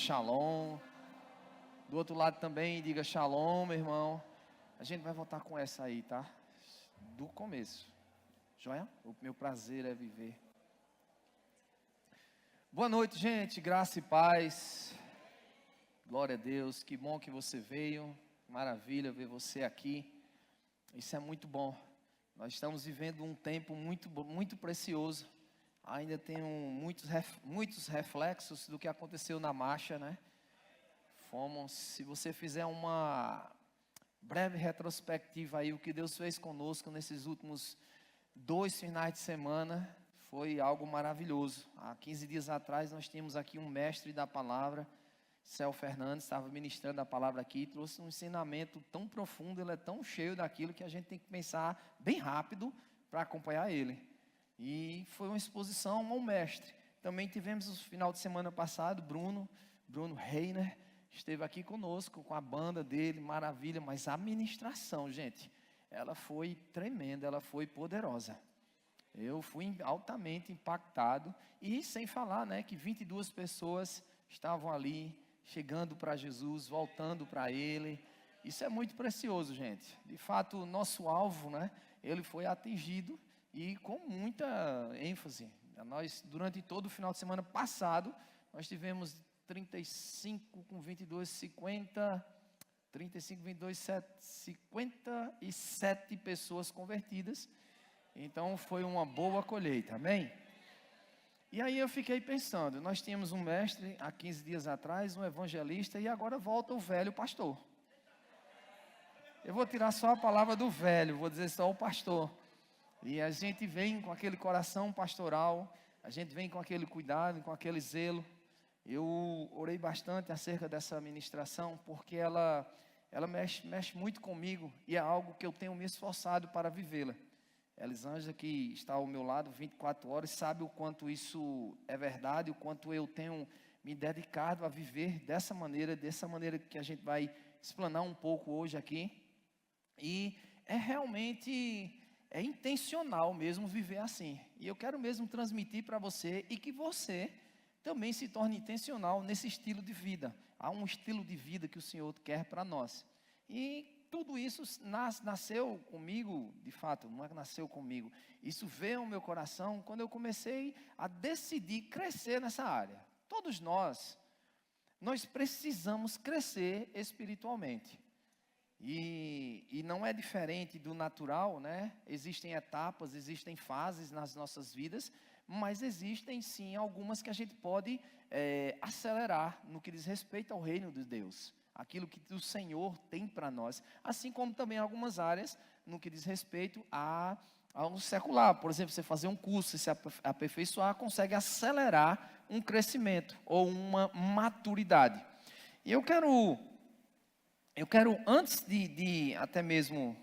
shalom. Do outro lado também, diga shalom, meu irmão. A gente vai voltar com essa aí, tá? Do começo. Joia? O meu prazer é viver. Boa noite, gente. Graça e paz. Glória a Deus. Que bom que você veio. Maravilha ver você aqui. Isso é muito bom. Nós estamos vivendo um tempo muito precioso. Ainda tem muitos reflexos do que aconteceu na marcha, né? Se você fizer uma breve retrospectiva aí, o que Deus fez conosco nesses últimos 2 finais de semana, foi algo maravilhoso. Há 15 dias atrás nós tínhamos aqui um mestre da palavra, Céu Fernandes, estava ministrando a palavra aqui, trouxe um ensinamento tão profundo, ele é tão cheio daquilo que a gente tem que pensar bem rápido para acompanhar ele. E foi uma exposição ao mestre. Também tivemos o final de semana passado, Bruno Reiner, esteve aqui conosco com a banda dele, maravilha, mas a ministração, gente, ela foi tremenda, ela foi poderosa. Eu fui altamente impactado e sem falar, né, que 22 pessoas estavam ali, chegando para Jesus, voltando para Ele. Isso é muito precioso, gente. De fato, o nosso alvo, né, ele foi atingido e com muita ênfase. Nós, durante todo o final de semana passado, nós tivemos 35 com 22, 50, 35, 22, 57 pessoas convertidas. Então, foi uma boa colheita, amém? E aí eu fiquei pensando, nós tínhamos um mestre há 15 dias atrás, um evangelista, e agora volta o velho pastor. Eu vou tirar só a palavra do velho, vou dizer só o pastor. E a gente vem com aquele coração pastoral, a gente vem com aquele cuidado, com aquele zelo. Eu orei bastante acerca dessa ministração, porque ela mexe muito comigo e é algo que eu tenho me esforçado para vivê-la. Elisângela, que está ao meu lado 24 horas, sabe o quanto isso é verdade, o quanto eu tenho me dedicado a viver dessa maneira que a gente vai explanar um pouco hoje aqui. E é realmente... é intencional mesmo viver assim. E eu quero mesmo transmitir para você e que você também se torne intencional nesse estilo de vida. Há um estilo de vida que o Senhor quer para nós. E tudo isso nasceu comigo, de fato, não é que nasceu comigo. Isso veio ao meu coração quando eu comecei a decidir crescer nessa área. Todos nós precisamos crescer espiritualmente. E não é diferente do natural, né? Existem etapas, existem fases nas nossas vidas, mas existem sim algumas que a gente pode acelerar no que diz respeito ao reino de Deus, aquilo que o Senhor tem para nós, assim como também algumas áreas no que diz respeito ao secular. Por exemplo, você fazer um curso, se aperfeiçoar, consegue acelerar um crescimento ou uma maturidade. E eu quero, antes de até mesmo,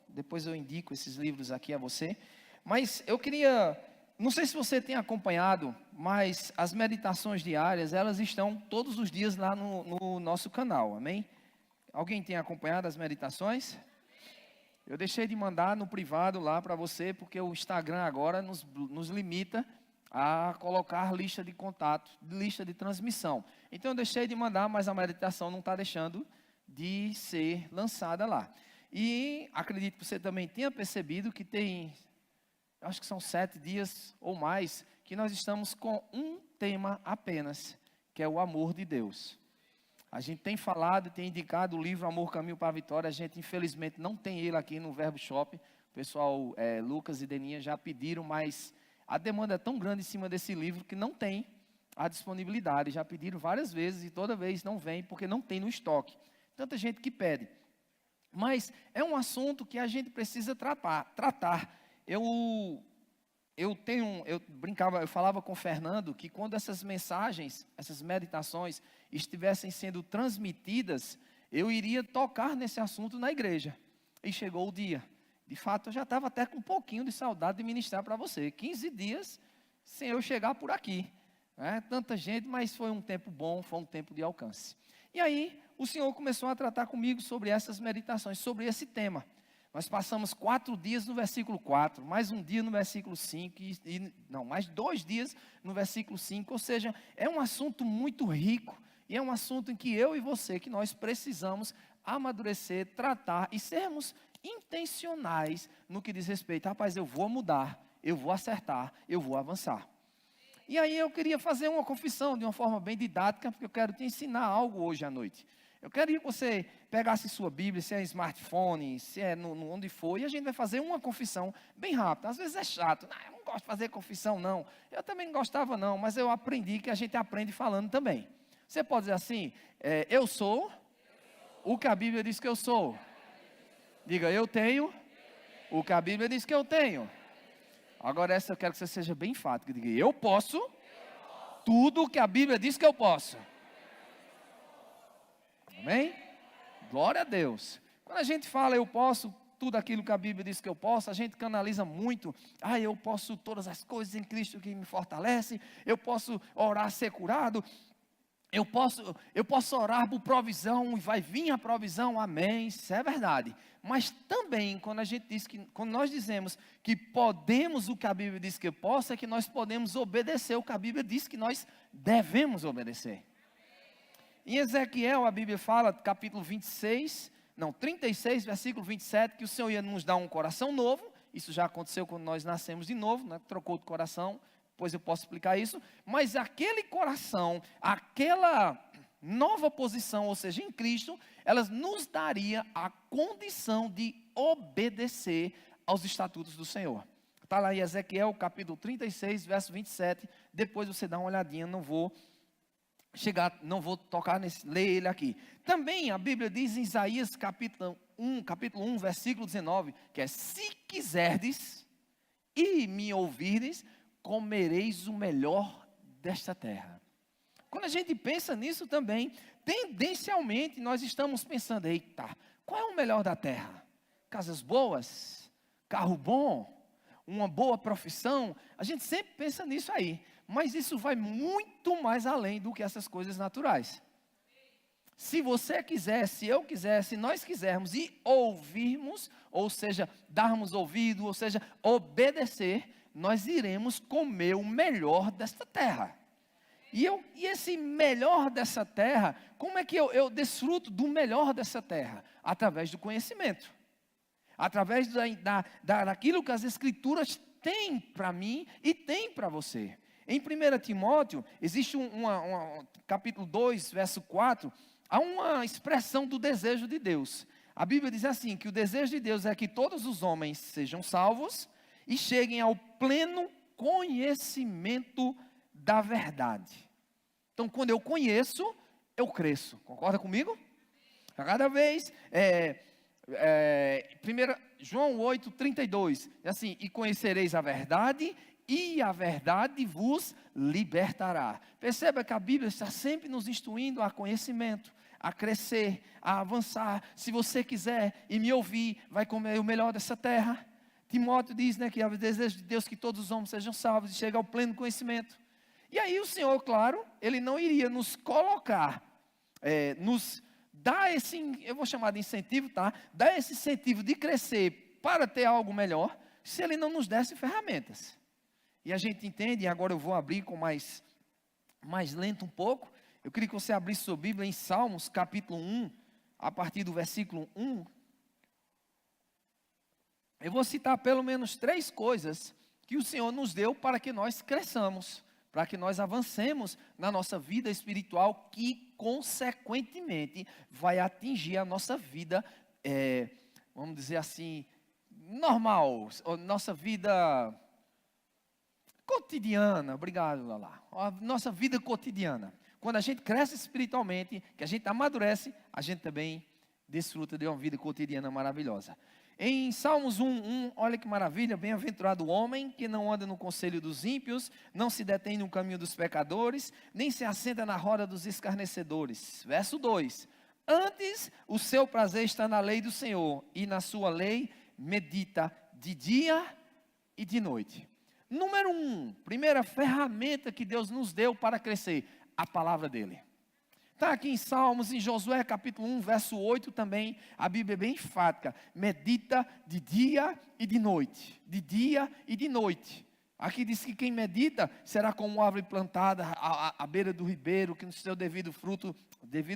depois eu indico esses livros aqui a você, mas eu queria, não sei se você tem acompanhado, mas as meditações diárias, elas estão todos os dias lá no nosso canal, amém? Alguém tem acompanhado as meditações? Eu deixei de mandar no privado lá para você, porque o Instagram agora nos limita a colocar lista de contato, lista de transmissão. Então eu deixei de mandar, mas a meditação não está deixando de ser lançada lá. E acredito que você também tenha percebido que tem, acho que são 7 dias ou mais, que nós estamos com um tema apenas, que é o amor de Deus. A gente tem falado, tem indicado o livro Amor, Caminho para a Vitória. A gente infelizmente não tem ele aqui no Verbo Shop. O pessoal, Lucas e Deninha já pediram, mas a demanda é tão grande em cima desse livro que não tem a disponibilidade. Já pediram várias vezes e toda vez não vem porque não tem no estoque. Tanta gente que pede. Mas é um assunto que a gente precisa tratar. Eu falava com o Fernando que quando essas mensagens, essas meditações estivessem sendo transmitidas, eu iria tocar nesse assunto na igreja. E chegou o dia. De fato, eu já estava até com um pouquinho de saudade de ministrar para você. 15 dias sem eu chegar por aqui. Tanta gente, mas foi um tempo bom, foi um tempo de alcance. E aí, o Senhor começou a tratar comigo sobre essas meditações, sobre esse tema. Nós passamos 4 dias no versículo 4, mais um dia no versículo 5, mais 2 dias no versículo 5. Ou seja, é um assunto muito rico E é um assunto em que eu e você, que nós precisamos amadurecer, tratar e sermos intencionais no que diz respeito. Rapaz, eu vou mudar, eu vou acertar, eu vou avançar. E aí eu queria fazer uma confissão de uma forma bem didática, porque eu quero te ensinar algo hoje à noite. Eu queria que você pegasse sua Bíblia, se é smartphone, se é onde for, e a gente vai fazer uma confissão bem rápida. Às vezes é chato, não, eu não gosto de fazer confissão não. Eu também não gostava não, mas eu aprendi que a gente aprende falando também. Você pode dizer assim, eu sou o que a Bíblia diz que eu sou. Diga, eu tenho o que a Bíblia diz que eu tenho. Agora essa eu quero que você seja bem enfático. Diga, eu posso tudo o que a Bíblia diz que eu posso. Amém? Glória a Deus. Quando a gente fala eu posso tudo aquilo que a Bíblia diz que eu posso, a gente canaliza muito. Eu posso todas as coisas em Cristo que me fortalece. Eu posso orar, ser curado. Eu posso orar por provisão e vai vir a provisão, amém, isso é verdade. Mas também, quando nós dizemos que podemos o que a Bíblia diz que eu posso, é que nós podemos obedecer o que a Bíblia diz que nós devemos obedecer. Em Ezequiel, a Bíblia fala, capítulo 36, versículo 27, que o Senhor ia nos dar um coração novo. Isso já aconteceu quando nós nascemos de novo, né? Trocou de coração. Depois eu posso explicar isso, mas aquele coração, aquela nova posição, ou seja, em Cristo, elas nos daria a condição de obedecer aos estatutos do Senhor. Está lá em Ezequiel, capítulo 36, verso 27, depois você dá uma olhadinha, não vou tocar ler ele aqui. Também a Bíblia diz em Isaías, capítulo 1, versículo 19, que é, se quiserdes e me ouvirdes, comereis o melhor desta terra. Quando a gente pensa nisso também, tendencialmente nós estamos pensando, eita, qual é o melhor da terra? Casas boas, carro bom, uma boa profissão, a gente sempre pensa nisso aí, mas isso vai muito mais além do que essas coisas naturais. Se você quiser, se eu quiser, se nós quisermos e ouvirmos, ou seja, darmos ouvido, ou seja, obedecer, nós iremos comer o melhor desta terra. E esse melhor dessa terra, como é que eu desfruto do melhor dessa terra? Através do conhecimento. Através daquilo que as Escrituras têm para mim e têm para você. Em 1 Timóteo, existe capítulo 2, verso 4, há uma expressão do desejo de Deus. A Bíblia diz assim, que o desejo de Deus é que todos os homens sejam salvos e cheguem ao pleno conhecimento da verdade. Então, quando eu conheço, eu cresço. Concorda comigo? Cada vez, 1 João 8:32, é assim, e conhecereis a verdade, e a verdade vos libertará. Perceba que a Bíblia está sempre nos instruindo a conhecimento, a crescer, a avançar. Se você quiser e me ouvir, vai comer o melhor dessa terra. Timóteo diz, que é o desejo de Deus que todos os homens sejam salvos e cheguem ao pleno conhecimento. E aí o Senhor, claro, Ele não iria nos colocar, nos dar esse, eu vou chamar de incentivo, tá? Dar esse incentivo de crescer para ter algo melhor, se Ele não nos desse ferramentas. E a gente entende, e agora eu vou abrir com mais lento um pouco. Eu queria que você abrisse sua Bíblia em Salmos, capítulo 1, a partir do versículo 1. Eu vou citar pelo menos 3 coisas que o Senhor nos deu para que nós cresçamos, para que nós avancemos na nossa vida espiritual, que consequentemente vai atingir a nossa vida, vamos dizer assim, normal, nossa vida cotidiana. Obrigado, Lala. A nossa vida cotidiana. Quando a gente cresce espiritualmente, que a gente amadurece, a gente também desfruta de uma vida cotidiana maravilhosa. Em Salmos 1:1, olha que maravilha, bem-aventurado o homem que não anda no conselho dos ímpios, não se detém no caminho dos pecadores, nem se assenta na roda dos escarnecedores. Verso 2, antes o seu prazer está na lei do Senhor, e na sua lei medita de dia e de noite. Número 1, primeira ferramenta que Deus nos deu para crescer, a palavra dele. Está aqui em Salmos, em Josué capítulo 1, verso 8 também, a Bíblia é bem enfática, medita de dia e de noite, de dia e de noite. Aqui diz que quem medita será como uma árvore plantada à beira do ribeiro, que no seu devido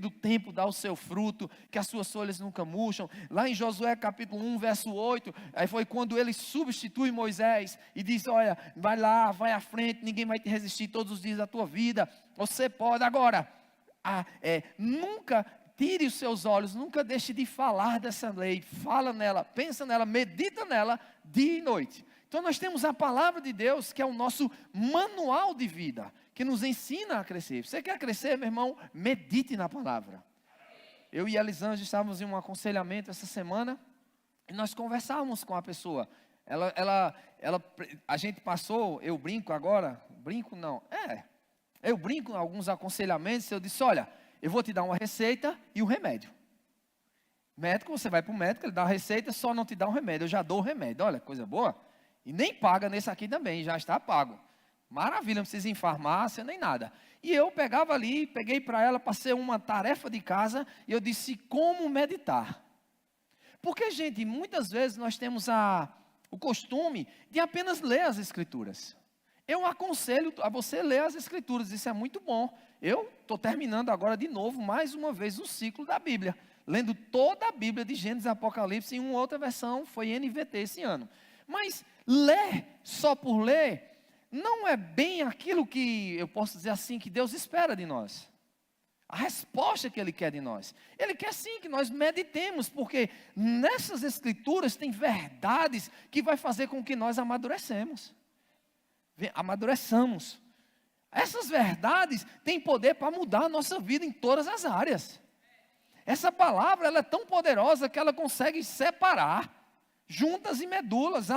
tempo dá o seu fruto, que as suas folhas nunca murcham. Lá em Josué capítulo 1, verso 8, aí foi quando ele substitui Moisés e diz, olha, vai lá, vai à frente, ninguém vai te resistir todos os dias da tua vida. Você pode agora, nunca tire os seus olhos, nunca deixe de falar dessa lei. Fala nela, pensa nela, medita nela dia e noite. Então nós temos a palavra de Deus, que é o nosso manual de vida, que nos ensina a crescer. Você quer crescer, meu irmão? Medite na palavra. Eu e a Elisângela estávamos em um aconselhamento essa semana, e nós conversávamos com a pessoa. A gente passou, eu brinco agora, eu brinco em alguns aconselhamentos, eu disse, olha, eu vou te dar uma receita e um remédio. Médico, você vai para o médico, ele dá a receita, só não te dá um remédio, eu já dou o remédio, olha, coisa boa. E nem paga nesse aqui também, já está pago. Maravilha, não precisa ir em farmácia, nem nada. E eu pegava ali, peguei para ela, passei uma tarefa de casa, e eu disse, como meditar? Porque, gente, muitas vezes nós temos o costume de apenas ler as Escrituras. Eu aconselho a você ler as Escrituras, isso é muito bom. Eu estou terminando agora de novo, mais uma vez, o ciclo da Bíblia. Lendo toda a Bíblia de Gênesis e Apocalipse, em uma outra versão, foi NVT esse ano. Mas ler só por ler não é bem aquilo que eu posso dizer assim que Deus espera de nós. A resposta que Ele quer de nós. Ele quer sim que nós meditemos, porque nessas Escrituras tem verdades que vai fazer com que nós amadureçamos. Amadureçamos. Essas verdades têm poder para mudar a nossa vida em todas as áreas. Essa palavra ela é tão poderosa que ela consegue separar juntas e medulas,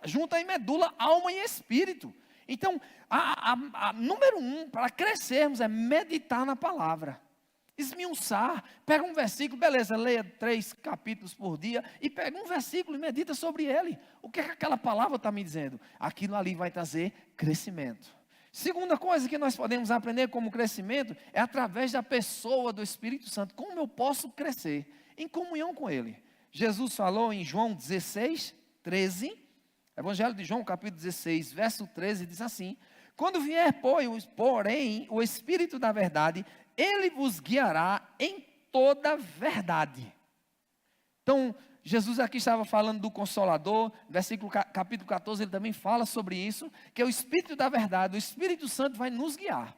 junta e medula, alma e espírito. Então, número 1, para crescermos, é meditar na palavra. Esmiuçar, pega um versículo, beleza, leia 3 capítulos por dia, e pega um versículo e medita sobre ele. O que é que aquela palavra está me dizendo? Aquilo ali vai trazer crescimento. Segunda coisa que nós podemos aprender como crescimento, é através da pessoa do Espírito Santo. Como eu posso crescer? Em comunhão com Ele. Jesus falou em João 16, 13, Evangelho de João, capítulo 16, verso 13, diz assim, quando vier, porém, o Espírito da verdade, Ele vos guiará em toda verdade. Então, Jesus aqui estava falando do Consolador, capítulo 14, ele também fala sobre isso, que é o Espírito da verdade, o Espírito Santo vai nos guiar.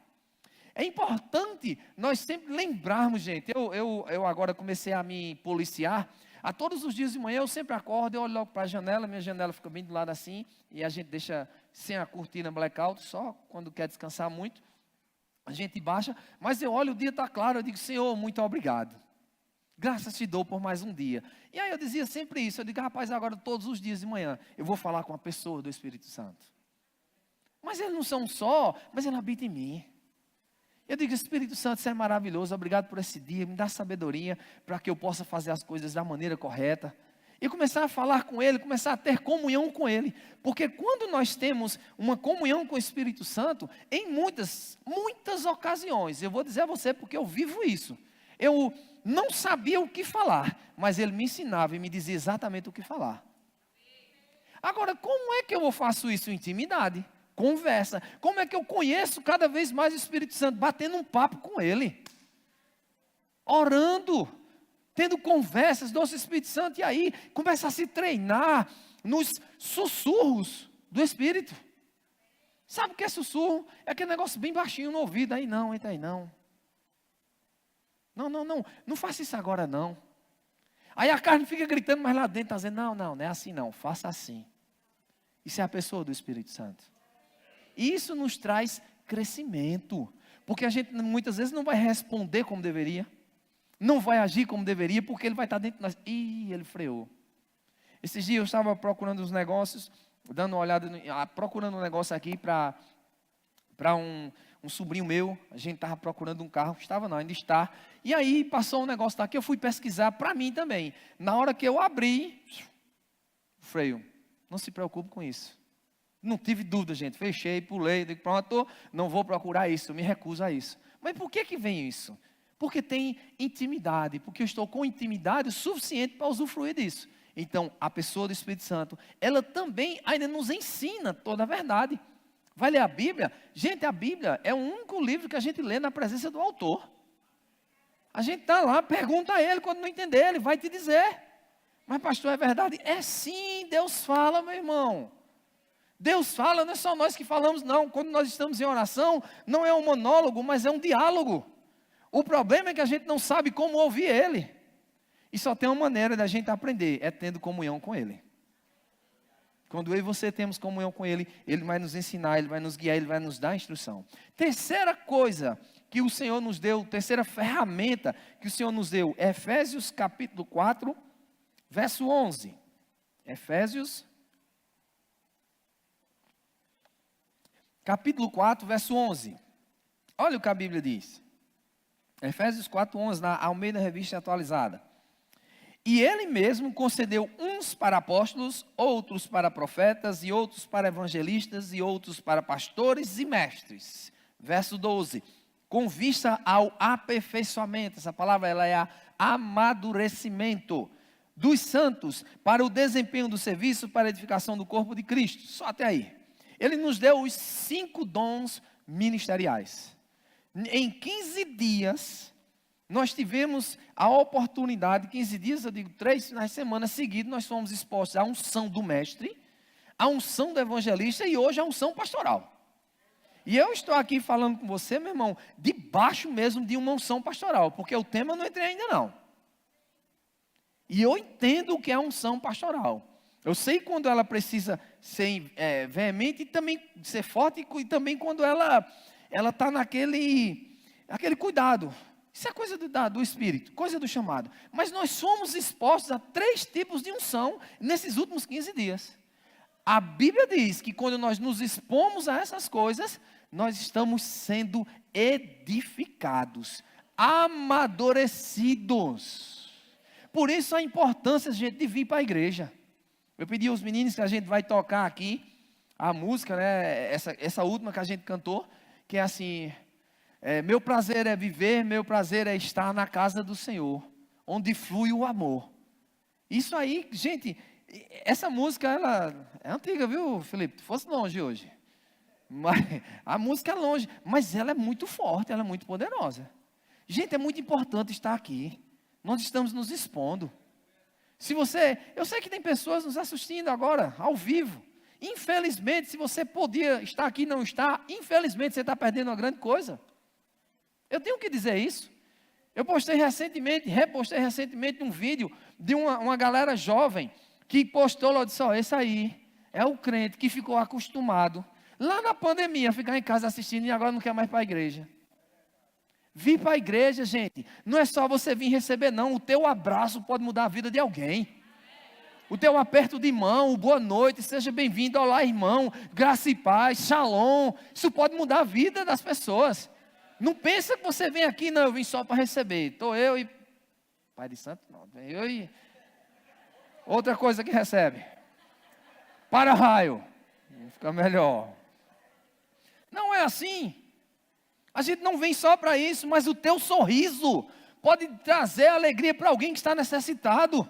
É importante nós sempre lembrarmos, gente, eu agora comecei a me policiar. A todos os dias de manhã eu sempre acordo, eu olho logo para a janela, minha janela fica bem do lado assim, e a gente deixa sem a cortina blackout, só quando quer descansar muito, a gente baixa, mas eu olho, o dia está claro, eu digo, Senhor, muito obrigado, graças te dou por mais um dia. E aí eu dizia sempre isso, eu digo, rapaz, agora todos os dias de manhã, eu vou falar com a pessoa do Espírito Santo. Mas eles não são só, mas ele habita em mim. Eu digo, Espírito Santo, você é maravilhoso, obrigado por esse dia, me dá sabedoria para que eu possa fazer as coisas da maneira correta. E começar a falar com Ele, começar a ter comunhão com Ele. Porque quando nós temos uma comunhão com o Espírito Santo, em muitas ocasiões, eu vou dizer a você porque eu vivo isso. Eu não sabia o que falar, mas Ele me ensinava e me dizia exatamente o que falar. Agora, como é que eu faço isso? Intimidade. Conversa, como é que eu conheço cada vez mais o Espírito Santo? Batendo um papo com Ele, orando, tendo conversas do Espírito Santo, e aí começa a se treinar nos sussurros do Espírito. Sabe o que é sussurro? É aquele negócio bem baixinho no ouvido, aí não, entra aí não. Não faça isso agora não. Aí a carne fica gritando, mas lá dentro está dizendo, não é assim não, faça assim. Isso é a pessoa do Espírito Santo. Isso nos traz crescimento, porque a gente muitas vezes não vai responder como deveria, não vai agir como deveria, porque ele vai estar dentro de nós. Ih, ele freou. Esses dias eu estava procurando os negócios, dando uma olhada, procurando um negócio aqui para um sobrinho meu, a gente estava procurando um carro, ainda está, e aí passou um negócio daqui, eu fui pesquisar para mim também. Na hora que eu abri, freio, não se preocupe com isso. Não tive dúvida, gente, fechei, pulei, digo, pronto, não vou procurar isso, eu me recuso a isso. Mas por que vem isso? Porque tem intimidade, porque eu estou com intimidade suficiente para usufruir disso. Então, a pessoa do Espírito Santo, ela também ainda nos ensina toda a verdade. Vai ler a Bíblia? Gente, a Bíblia é o único livro que a gente lê na presença do autor. A gente está lá, pergunta a ele, quando não entender, ele vai te dizer. Mas pastor, é verdade? É sim, Deus fala, meu irmão. Deus fala, não é só nós que falamos, não. Quando nós estamos em oração, não é um monólogo, mas é um diálogo. O problema é que a gente não sabe como ouvir Ele. E só tem uma maneira da gente aprender, é tendo comunhão com Ele. Quando eu e você temos comunhão com Ele, Ele vai nos ensinar, Ele vai nos guiar, Ele vai nos dar instrução. Terceira coisa que o Senhor nos deu, terceira ferramenta que o Senhor nos deu, Efésios capítulo 4, verso 11. Efésios capítulo 4, verso 11. Olha o que a Bíblia diz. Efésios 4, 11, na Almeida Revista Atualizada. E Ele mesmo concedeu uns para apóstolos, outros para profetas, e outros para evangelistas, e outros para pastores e mestres. Verso 12. Com vista ao aperfeiçoamento, essa palavra ela é amadurecimento dos santos, para o desempenho do serviço, para a edificação do corpo de Cristo. Só até aí. Ele nos deu os 5 dons ministeriais. Em 15 dias, nós tivemos a oportunidade, 15 dias, eu digo 3 finais de semana seguidos, nós fomos expostos à unção do mestre, à unção do evangelista e hoje à unção pastoral. E eu estou aqui falando com você, meu irmão, debaixo mesmo de uma unção pastoral, porque o tema eu não entrei ainda não. E eu entendo o que é a unção pastoral. Eu sei quando ela precisa ser veemente e também ser forte, e também quando ela está naquele cuidado. Isso é coisa do Espírito, coisa do chamado. Mas nós somos expostos a 3 tipos de unção nesses últimos 15 dias. A Bíblia diz que quando nós nos expomos a essas coisas, nós estamos sendo edificados, amadurecidos. Por isso a importância, gente, de vir para a igreja. Eu pedi aos meninos que a gente vai tocar aqui, a música, né, essa última que a gente cantou, que é assim, meu prazer é viver, meu prazer é estar na casa do Senhor, onde flui o amor. Isso aí, gente, essa música, ela é antiga, viu, Felipe? Tu fosse longe hoje. Mas, a música é longe, mas ela é muito forte, ela é muito poderosa. Gente, é muito importante estar aqui. Nós estamos nos expondo. Eu sei que tem pessoas nos assistindo agora, ao vivo. Infelizmente, se você podia estar aqui e não está, infelizmente você está perdendo uma grande coisa. Eu tenho que dizer isso. Eu repostei recentemente um vídeo de uma galera jovem que postou lá e disse, esse aí é o crente que ficou acostumado lá na pandemia a ficar em casa assistindo e agora não quer mais para a igreja. Vir para a igreja, gente, não é só você vir receber não, o teu abraço pode mudar a vida de alguém. O teu aperto de mão, o boa noite, seja bem-vindo, olá irmão, graça e paz, shalom, isso pode mudar a vida das pessoas. Não pensa que você vem aqui, não, eu vim só para receber, estou eu e, Pai de Santo, não, eu e, outra coisa que recebe, para-raio, fica melhor. Não é assim. A gente não vem só para isso, mas o teu sorriso pode trazer alegria para alguém que está necessitado.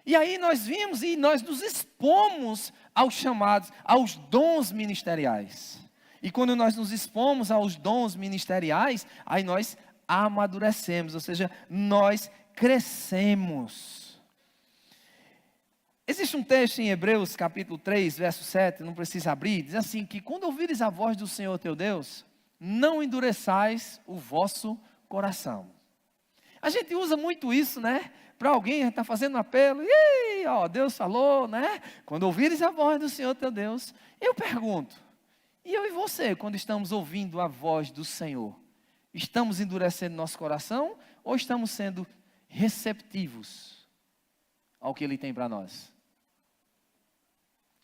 E aí nós vimos e nós nos expomos aos chamados, aos dons ministeriais. E quando nós nos expomos aos dons ministeriais, aí nós amadurecemos, ou seja, nós crescemos. Existe um texto em Hebreus capítulo 3, verso 7, não precisa abrir, diz assim, que quando ouvires a voz do Senhor teu Deus, não endureçais o vosso coração. A gente usa muito isso, né? Para alguém está fazendo um apelo, e Deus falou, né? Quando ouvires a voz do Senhor teu Deus, eu pergunto, e eu e você, quando estamos ouvindo a voz do Senhor, estamos endurecendo nosso coração ou estamos sendo receptivos ao que Ele tem para nós?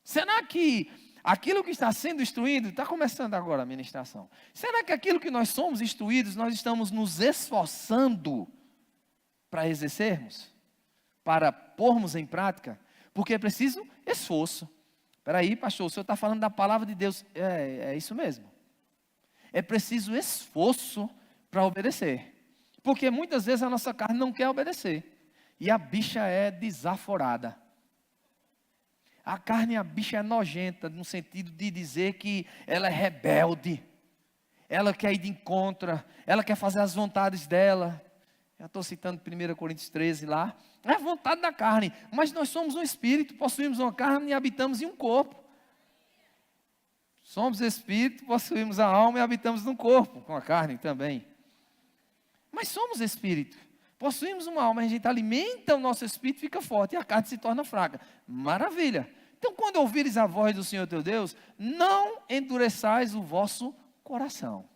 Será que aquilo que está sendo instruído, está começando agora a ministração, será que aquilo que nós somos instruídos, nós estamos nos esforçando para exercermos? Para pormos em prática? Porque é preciso esforço. Espera aí, pastor, o senhor está falando da palavra de Deus. É isso mesmo. É preciso esforço para obedecer. Porque muitas vezes a nossa carne não quer obedecer. E a bicha é desaforada. A carne, a bicha é nojenta, no sentido de dizer que ela é rebelde. Ela quer ir de encontro, ela quer fazer as vontades dela. Já estou citando 1 Coríntios 13 lá. É a vontade da carne, mas nós somos um espírito, possuímos uma carne e habitamos em um corpo. Somos espírito, possuímos a alma e habitamos no corpo, com a carne também. Mas somos espírito, possuímos uma alma, a gente alimenta o nosso espírito, fica forte e a carne se torna fraca. Maravilha! Então quando ouvires a voz do Senhor teu Deus, não endureçais o vosso coração.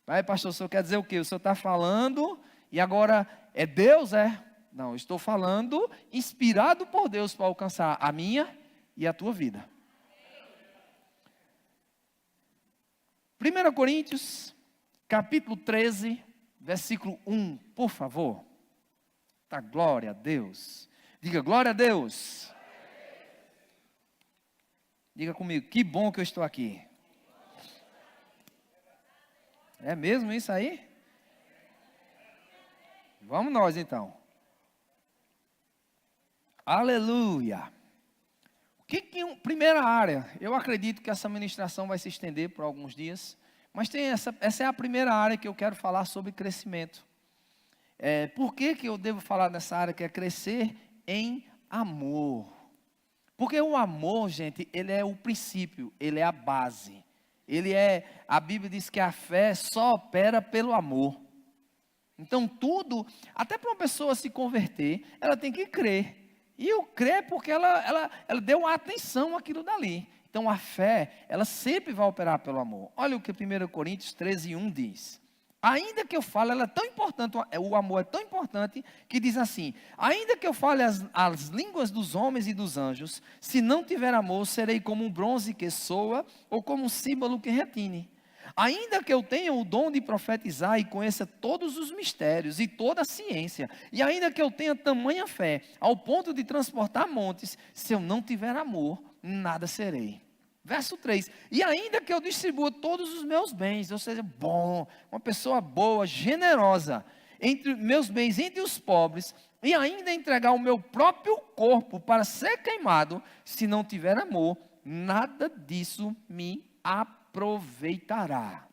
Vai, pastor, o senhor quer dizer o quê? O senhor está falando e agora é Deus, é? Não, eu estou falando inspirado por Deus para alcançar a minha e a tua vida. 1 Coríntios, capítulo 13, versículo 1, por favor. Tá, glória a Deus. Diga glória a Deus. Diga comigo, que bom que eu estou aqui. É mesmo isso aí? Vamos nós então. Aleluia. Primeira área, eu acredito que essa ministração vai se estender por alguns dias, mas essa é a primeira área que eu quero falar sobre crescimento. Por que eu devo falar nessa área que é crescer em amor? Porque o amor, gente, ele é o princípio, ele é a base. A Bíblia diz que a fé só opera pelo amor. Então tudo, até para uma pessoa se converter, ela tem que crer. E eu creio porque ela deu atenção àquilo dali. Então a fé, ela sempre vai operar pelo amor. Olha o que 1 Coríntios 13, 1 diz. Ainda que eu fale, ela é tão importante, o amor é tão importante, que diz assim: ainda que eu fale as línguas dos homens e dos anjos, se não tiver amor, serei como um bronze que soa, ou como um símbolo que retine. Ainda que eu tenha o dom de profetizar e conheça todos os mistérios e toda a ciência, e ainda que eu tenha tamanha fé, ao ponto de transportar montes, se eu não tiver amor, nada serei. Verso 3, e ainda que eu distribua todos os meus bens, ou seja, uma pessoa boa, generosa, entre meus bens entre os pobres, e ainda entregar o meu próprio corpo para ser queimado, se não tiver amor, nada disso me aproveitará.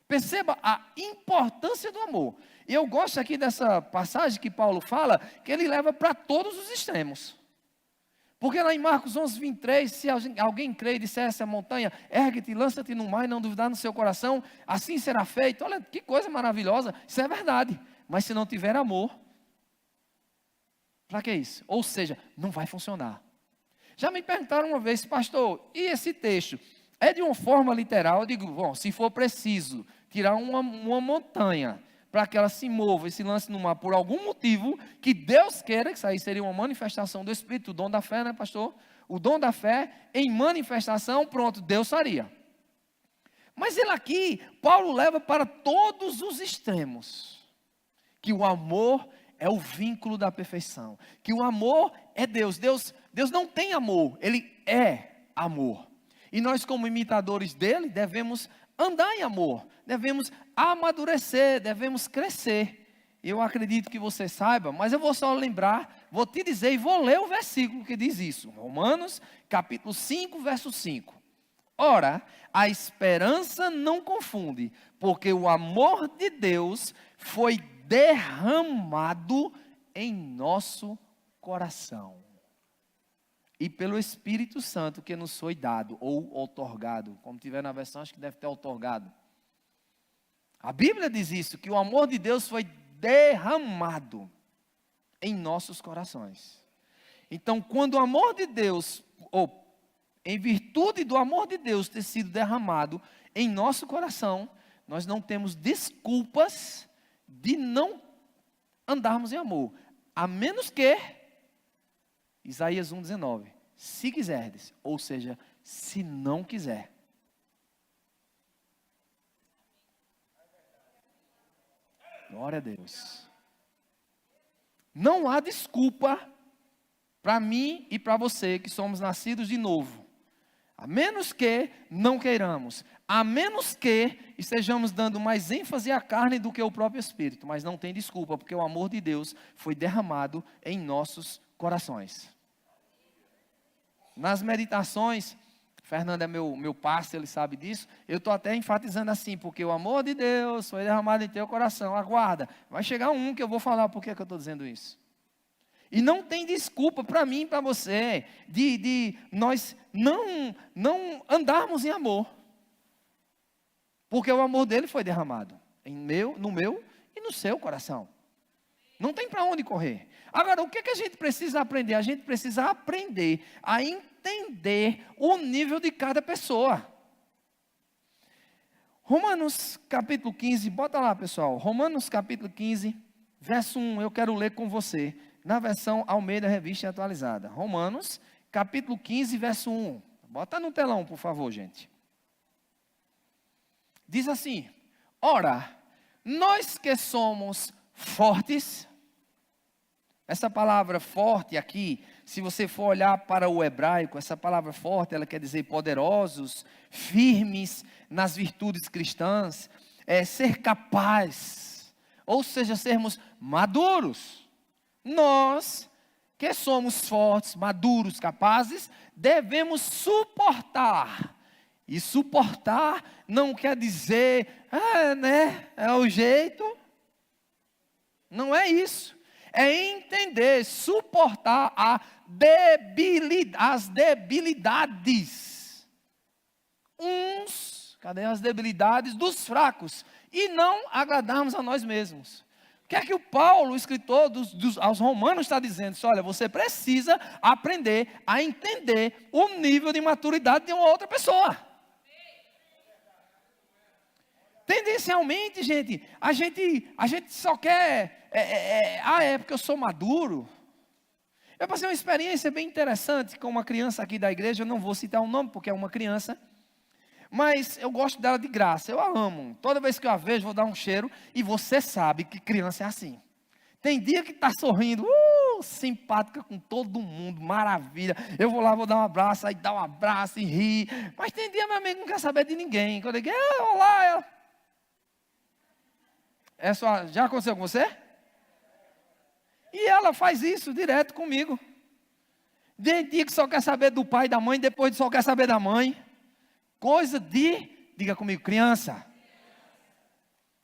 Perceba a importância do amor. E eu gosto aqui dessa passagem que Paulo fala, que ele leva para todos os extremos. Porque lá em Marcos 11, 23, se alguém crer e disser essa montanha, ergue-te e lança-te no mar e não duvidar no seu coração, assim será feito. Olha que coisa maravilhosa, isso é verdade. Mas se não tiver amor, para que isso? Ou seja, não vai funcionar. Já me perguntaram uma vez, pastor, e esse texto? É de uma forma literal? Eu digo, bom, se for preciso tirar uma montanha para que ela se mova e se lance no mar por algum motivo, que Deus queira, que isso aí seria uma manifestação do Espírito, o dom da fé, né, pastor? O dom da fé em manifestação, pronto, Deus faria. Mas ele aqui, Paulo leva para todos os extremos, que o amor é o vínculo da perfeição, que o amor é Deus. Deus não tem amor, ele é amor. E nós, como imitadores dele, devemos andar em amor, devemos amadurecer, devemos crescer. Eu acredito que você saiba, mas eu vou só lembrar, vou te dizer e vou ler o versículo que diz isso. Romanos, capítulo 5, verso 5. Ora, a esperança não confunde, porque o amor de Deus foi derramado em nosso coração. E pelo Espírito Santo que nos foi dado, ou outorgado, como tiver na versão, acho que deve ter outorgado. A Bíblia diz isso, que o amor de Deus foi derramado em nossos corações. Então, quando o amor de Deus, ou em virtude do amor de Deus ter sido derramado em nosso coração, nós não temos desculpas de não andarmos em amor. A menos que, Isaías 1,19, se quiserdes, ou seja, se não quiser. Glória a Deus. Não há desculpa para mim e para você que somos nascidos de novo. A menos que não queiramos. A menos que estejamos dando mais ênfase à carne do que ao próprio Espírito. Mas não tem desculpa, porque o amor de Deus foi derramado em nossos corações. Nas meditações, Fernando é meu parceiro, ele sabe disso, eu estou até enfatizando assim, porque o amor de Deus foi derramado em teu coração, aguarda, vai chegar um que eu vou falar por que eu estou dizendo isso. E não tem desculpa para mim e para você, de nós não andarmos em amor, porque o amor dele foi derramado, no meu e no seu coração. Não tem para onde correr. Agora, o que a gente precisa aprender? A gente precisa aprender a entender o nível de cada pessoa. Romanos capítulo 15, bota lá pessoal. Romanos capítulo 15, verso 1, eu quero ler com você. Na versão Almeida Revista Atualizada. Romanos capítulo 15, verso 1. Bota no telão, por favor, gente. Diz assim: ora, nós que somos fortes. Essa palavra forte aqui, se você for olhar para o hebraico, essa palavra forte, ela quer dizer poderosos, firmes nas virtudes cristãs, ser capaz, ou seja, sermos maduros. Nós, que somos fortes, maduros, capazes, devemos suportar. E suportar não quer dizer, é o jeito. Não é isso. É entender, suportar as debilidades. Cadê as debilidades dos fracos? E não agradarmos a nós mesmos. O que é que o Paulo, o escritor aos Romanos, está dizendo? Olha, você precisa aprender a entender o nível de maturidade de uma outra pessoa. Tendencialmente, gente, a gente só quer, porque eu sou maduro. Eu passei uma experiência bem interessante com uma criança aqui da igreja, eu não vou citar o nome porque é uma criança, mas eu gosto dela de graça, eu a amo. Toda vez que eu a vejo, vou dar um cheiro, e você sabe que criança é assim. Tem dia que está sorrindo, simpática com todo mundo, maravilha. Eu vou lá, vou dar um abraço, aí dá um abraço e ri. Mas tem dia, meu amigo, não quer saber de ninguém. Quando eu digo, olá, ela... já aconteceu com você? E ela faz isso direto comigo. Tem dia que só quer saber do pai e da mãe, depois só quer saber da mãe. Coisa diga comigo, criança.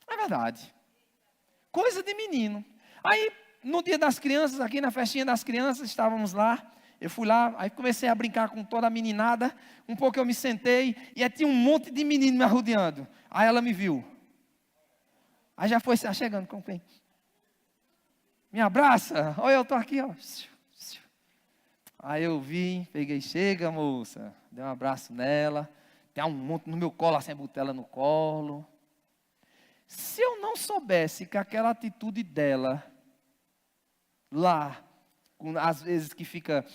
É verdade. Coisa de menino. Aí, no dia das crianças, aqui na festinha das crianças, estávamos lá. Eu fui lá, aí comecei a brincar com toda a meninada. Um pouco eu me sentei, e aí tinha um monte de menino me arrodeando. Aí ela me viu. Aí já foi chegando com quem? Me abraça. Olha, eu estou aqui, ó. Aí eu vi, peguei, chega moça. Dei um abraço nela. Tem um monte no meu colo, assim, botei ela no colo. Se eu não soubesse que aquela atitude dela, lá, às vezes que fica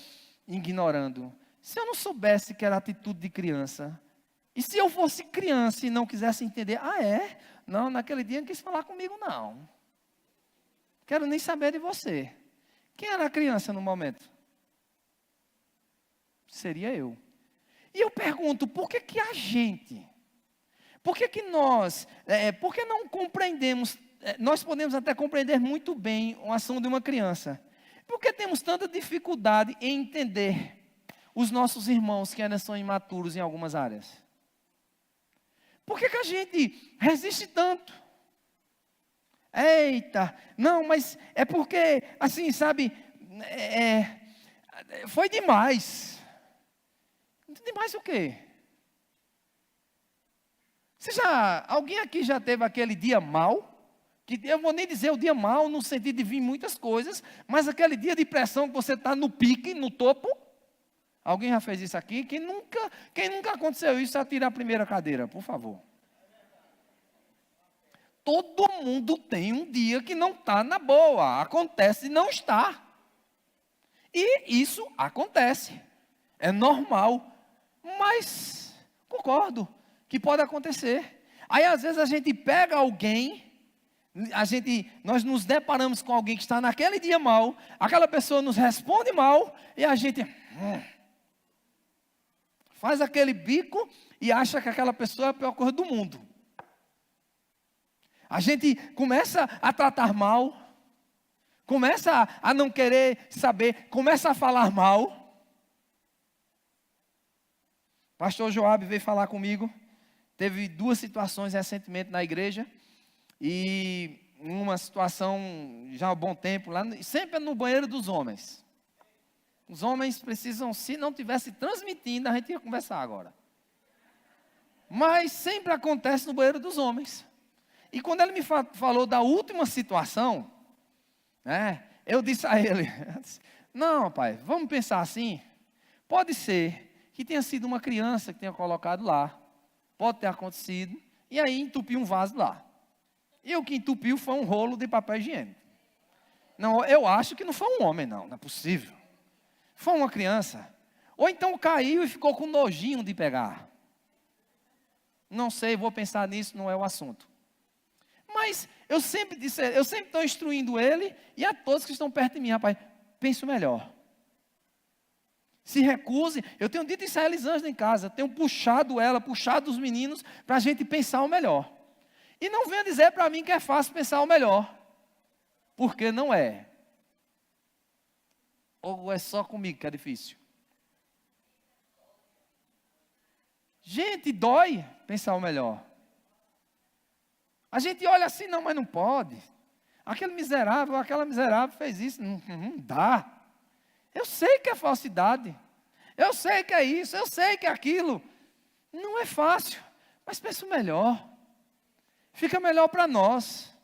ignorando, se eu não soubesse que era atitude de criança, e se eu fosse criança e não quisesse entender, não, naquele dia não quis falar comigo não. Quero nem saber de você. Quem era a criança no momento? Seria eu. E eu pergunto, por que a gente, por que nós, por que não compreendemos, nós podemos até compreender muito bem a ação de uma criança. Por que temos tanta dificuldade em entender os nossos irmãos que ainda são imaturos em algumas áreas? Por que a gente resiste tanto? Eita, não, mas é porque, assim, sabe, foi demais. Demais o quê? Alguém aqui já teve aquele dia mau? Que eu vou nem dizer o dia mau no sentido de vir muitas coisas, mas aquele dia de pressão que você está no pique, no topo. Alguém já fez isso aqui? Quem nunca aconteceu isso, atira a primeira cadeira, por favor. Todo mundo tem um dia que não está na boa. Acontece e não está. E isso acontece. É normal. Mas, concordo, que pode acontecer. Aí às vezes a gente pega alguém, nós nos deparamos com alguém que está naquele dia mal, aquela pessoa nos responde mal, e a gente faz aquele bico e acha que aquela pessoa é a pior coisa do mundo. A gente começa a tratar mal, começa a não querer saber, começa a falar mal. Pastor Joabe veio falar comigo. Teve 2 situações recentemente na igreja. E uma situação já há um bom tempo, lá, sempre no banheiro dos homens. Os homens precisam, se não estivesse transmitindo, a gente ia conversar agora. Mas sempre acontece no banheiro dos homens. E quando ele me falou da última situação, né, eu disse a ele, não, pai, vamos pensar assim. Pode ser que tenha sido uma criança que tenha colocado lá. Pode ter acontecido. E aí entupiu um vaso lá. E o que entupiu foi um rolo de papel higiênico. Não, eu acho que não foi um homem, não é possível. Foi uma criança. Ou então caiu e ficou com nojinho de pegar. Não sei, vou pensar nisso, não é o assunto. Mas eu sempre estou instruindo ele e a todos que estão perto de mim, rapaz, pense o melhor. Se recuse, eu tenho dito isso a Elisângela em casa, tenho puxado os meninos para a gente pensar o melhor. E não venha dizer para mim que é fácil pensar o melhor, porque não é. Ou é só comigo que é difícil? Gente, dói pensar o melhor. A gente olha assim, não, mas não pode. Aquele miserável, aquela miserável fez isso, não dá. Eu sei que é falsidade. Eu sei que é isso, eu sei que é aquilo. Não é fácil, mas pensa o melhor. Fica melhor para nós.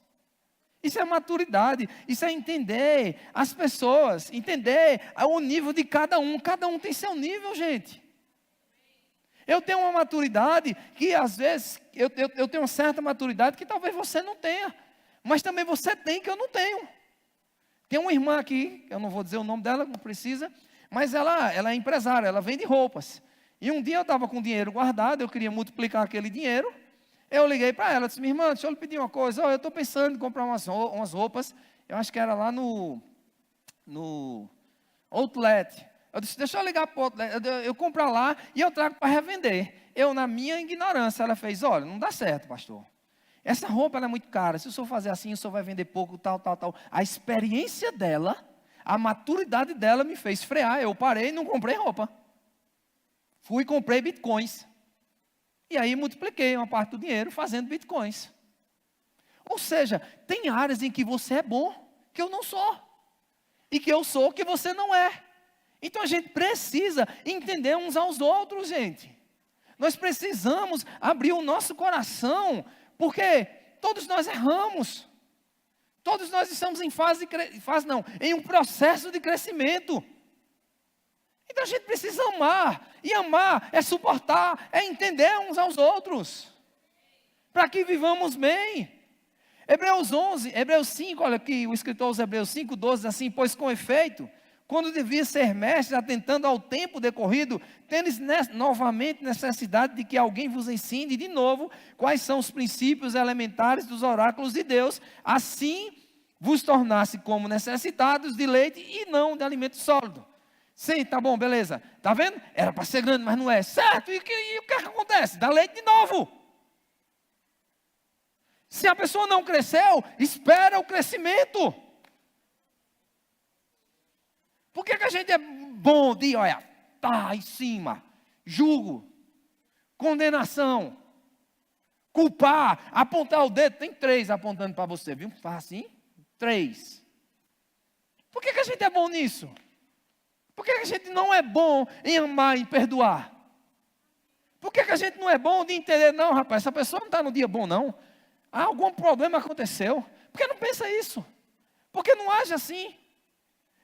Isso é maturidade, isso é entender as pessoas, entender o nível de cada um. Cada um tem seu nível, gente. Eu tenho uma maturidade que às vezes, eu tenho uma certa maturidade que talvez você não tenha. Mas também você tem que eu não tenho. Tem uma irmã aqui, eu não vou dizer o nome dela, não precisa. Mas ela é empresária, ela vende roupas. E um dia eu estava com dinheiro guardado, eu queria multiplicar aquele dinheiro. Eu liguei para ela, disse, minha irmã, deixa eu lhe pedir uma coisa. Eu estou pensando em comprar umas roupas. Eu acho que era lá no Outlet. Eu disse, deixa eu ligar para o Outlet. Eu comprar lá e eu trago para revender. Eu, na minha ignorância, ela fez, olha, não dá certo, pastor. Essa roupa ela é muito cara. Se o senhor fazer assim, o senhor vai vender pouco, tal. A experiência dela, a maturidade dela me fez frear. Eu parei e não comprei roupa. Fui e comprei bitcoins. E aí multipliquei uma parte do dinheiro fazendo bitcoins. Ou seja, tem áreas em que você é bom, que eu não sou. E que eu sou, que você não é. Então a gente precisa entender uns aos outros, gente. Nós precisamos abrir o nosso coração, porque todos nós erramos. Todos nós estamos em em um processo de crescimento. Então a gente precisa amar. E amar é suportar, é entender uns aos outros. Para que vivamos bem. Hebreus 5, olha aqui, o escritor aos Hebreus 5, 12, assim, pois com efeito, quando devia ser mestre, atentando ao tempo decorrido, tendes novamente necessidade de que alguém vos ensine de novo quais são os princípios elementares dos oráculos de Deus, assim vos tornasse como necessitados de leite e não de alimento sólido. Sim, tá bom, beleza. Tá vendo? Era para ser grande, mas não é. Certo, e o que acontece? Dá leite de novo. Se a pessoa não cresceu, espera o crescimento. Por que a gente é bom de, olha, tá em cima, julgo, condenação, culpar, apontar o dedo, tem 3 apontando para você, viu? Faz assim, 3. Por que a gente é bom nisso? Por que a gente não é bom em amar e perdoar? Por que a gente não é bom de entender, não, rapaz, essa pessoa não está no dia bom, não. Algum problema aconteceu. Por que não pensa isso? Por que não age assim?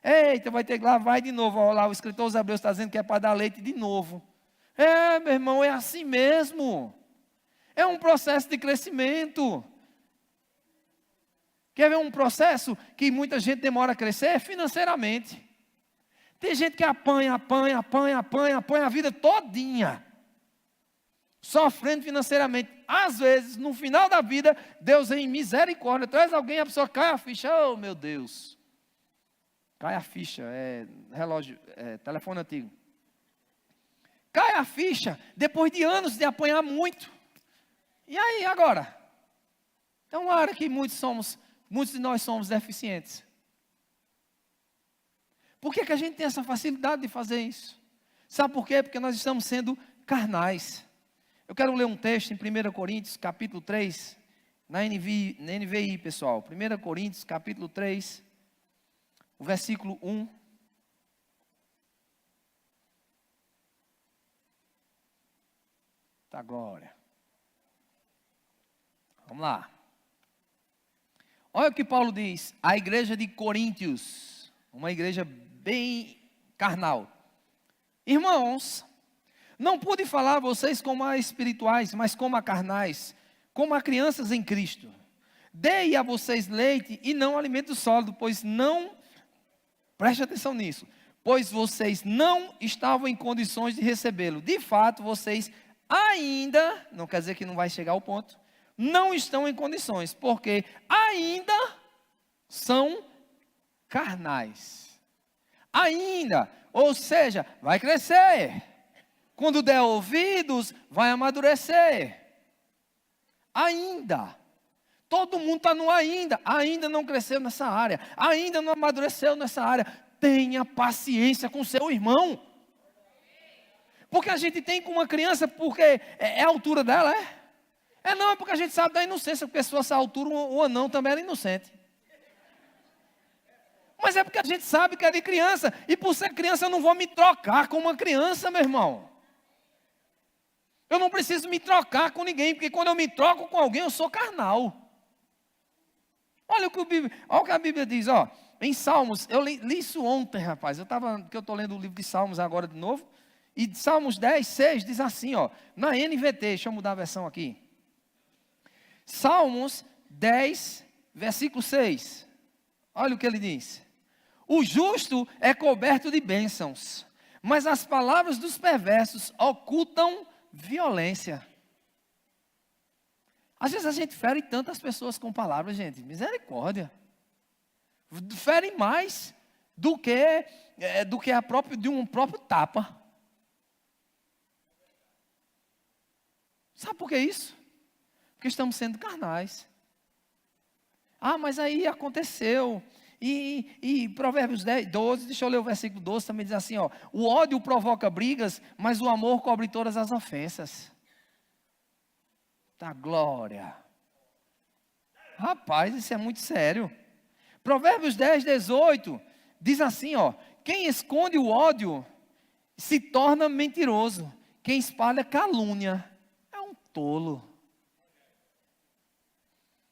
Eita, vai ter que lá, vai de novo. Olha lá, o escritor dos Hebreus está dizendo que é para dar leite de novo. Meu irmão, é assim mesmo. É um processo de crescimento. Quer ver um processo que muita gente demora a crescer? Financeiramente. Tem gente que apanha a vida todinha. Sofrendo financeiramente. Às vezes, no final da vida, Deus em misericórdia traz alguém, a pessoa cai a ficha. Oh, meu Deus. Cai a ficha, relógio, telefone antigo. Cai a ficha, depois de anos de apanhar muito. E aí, agora? É uma área que muitos de nós somos deficientes. Por que a gente tem essa facilidade de fazer isso? Sabe por quê? Porque nós estamos sendo carnais. Eu quero ler um texto em 1 Coríntios, capítulo 3, na NVI, pessoal. 1 Coríntios, capítulo 3, o versículo 1. Tá, glória. Vamos lá. Olha o que Paulo diz. A igreja de Coríntios, uma igreja bem carnal. Irmãos, não pude falar a vocês como a espirituais, mas como a carnais, como a crianças em Cristo. Dei a vocês leite e não alimento sólido, pois não, preste atenção nisso, pois vocês não estavam em condições de recebê-lo. De fato, vocês ainda, não quer dizer que não vai chegar ao ponto, não estão em condições, porque ainda são carnais. Ainda, ou seja, vai crescer. Quando der ouvidos, vai amadurecer. Ainda. Todo mundo está no ainda. Ainda não cresceu nessa área. Ainda não amadureceu nessa área. Tenha paciência com seu irmão. Porque a gente tem com uma criança, porque é a altura dela, é? Não, é porque a gente sabe da inocência, porque se fosse a altura, o anão também era inocente. Mas é porque a gente sabe que é de criança. E por ser criança, eu não vou me trocar com uma criança, meu irmão. Eu não preciso me trocar com ninguém, porque quando eu me troco com alguém, eu sou carnal. Olha o que a Bíblia diz, ó. Em Salmos, eu li isso ontem, rapaz. Porque eu estou lendo o livro de Salmos agora de novo. E Salmos 10, 6 diz assim, ó. Na NVT, deixa eu mudar a versão aqui. Salmos 10, versículo 6. Olha o que ele diz. O justo é coberto de bênçãos, mas as palavras dos perversos ocultam violência. Às vezes a gente fere tantas pessoas com palavras, gente. Misericórdia. Fere mais do que de um próprio tapa. Sabe por que isso? Porque estamos sendo carnais. Mas aí aconteceu. E Provérbios 10, 12, deixa eu ler o versículo 12, também diz assim, ó. O ódio provoca brigas, mas o amor cobre todas as ofensas. Tá, glória. Rapaz, isso é muito sério. Provérbios 10, 18, diz assim, ó. Quem esconde o ódio se torna mentiroso. Quem espalha calúnia é um tolo.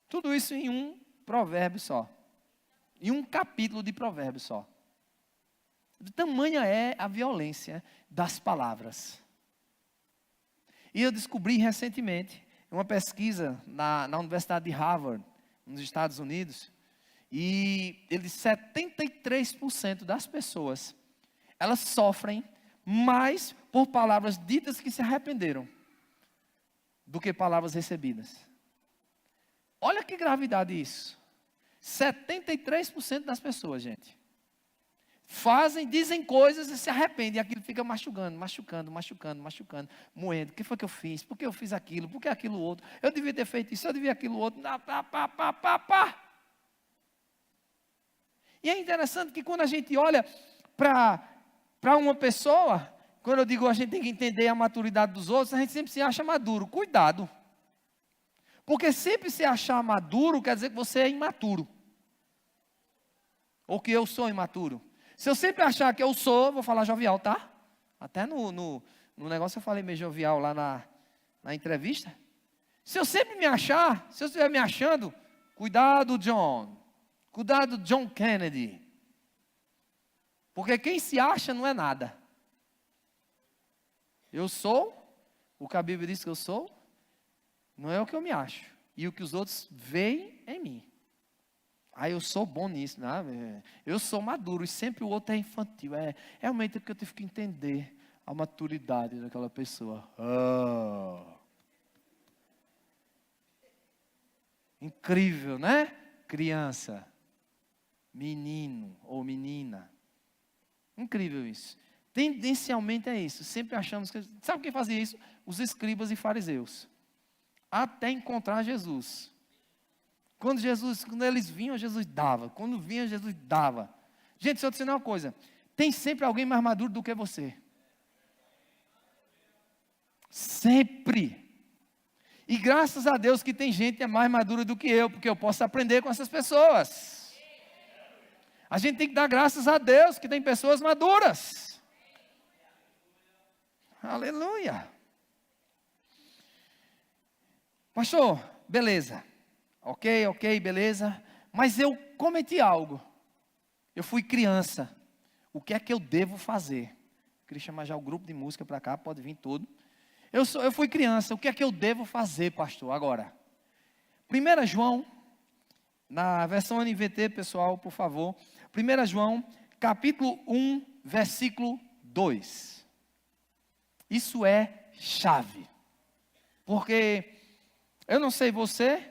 Tudo isso em um provérbio só. Em um capítulo de Provérbios só. De tamanha é a violência das palavras. E eu descobri recentemente, uma pesquisa na Universidade de Harvard, nos Estados Unidos, e eles 73% das pessoas, elas sofrem mais por palavras ditas que se arrependeram, do que palavras recebidas. Olha que gravidade isso. 73% das pessoas, gente, dizem coisas e se arrependem. E aquilo fica machucando, moendo. O que foi que eu fiz? Por que eu fiz aquilo? Por que aquilo outro? Eu devia ter feito isso, eu devia aquilo outro. E é interessante que quando a gente olha para uma pessoa, quando eu digo a gente tem que entender a maturidade dos outros, a gente sempre se acha maduro. Cuidado. Porque sempre se achar maduro quer dizer que você é imaturo. Ou que eu sou imaturo. Se eu sempre achar que eu sou, vou falar jovial, tá? Até no negócio eu falei meio jovial lá na entrevista. Se eu sempre me achar, se eu estiver me achando, cuidado, John. Cuidado, John Kennedy. Porque quem se acha não é nada. Eu sou o que a Bíblia diz que eu sou, não é o que eu me acho. E o que os outros veem em mim. Eu sou bom nisso, né? Eu sou maduro e sempre o outro é infantil. É realmente que eu tive que entender a maturidade daquela pessoa. Incrível, né? Criança, menino ou menina. Incrível isso. Tendencialmente é isso. Sempre achamos que... Sabe quem fazia isso? Os escribas e fariseus. Até encontrar Jesus. Quando eles vinham, Jesus dava. Quando vinha, Jesus dava. Gente, se eu te ensinar uma coisa. Tem sempre alguém mais maduro do que você. Sempre. E graças a Deus que tem gente que é mais madura do que eu, porque eu posso aprender com essas pessoas. A gente tem que dar graças a Deus que tem pessoas maduras. Aleluia. Pastor, beleza. Ok, beleza. Mas eu cometi algo. Eu fui criança. O que é que eu devo fazer? Queria chamar já o grupo de música para cá, pode vir todo. Eu fui criança, o que é que eu devo fazer, pastor, agora? 1 João, na versão NVT, pessoal, por favor. 1 João, capítulo 1, versículo 2. Isso é chave. Porque, eu não sei você,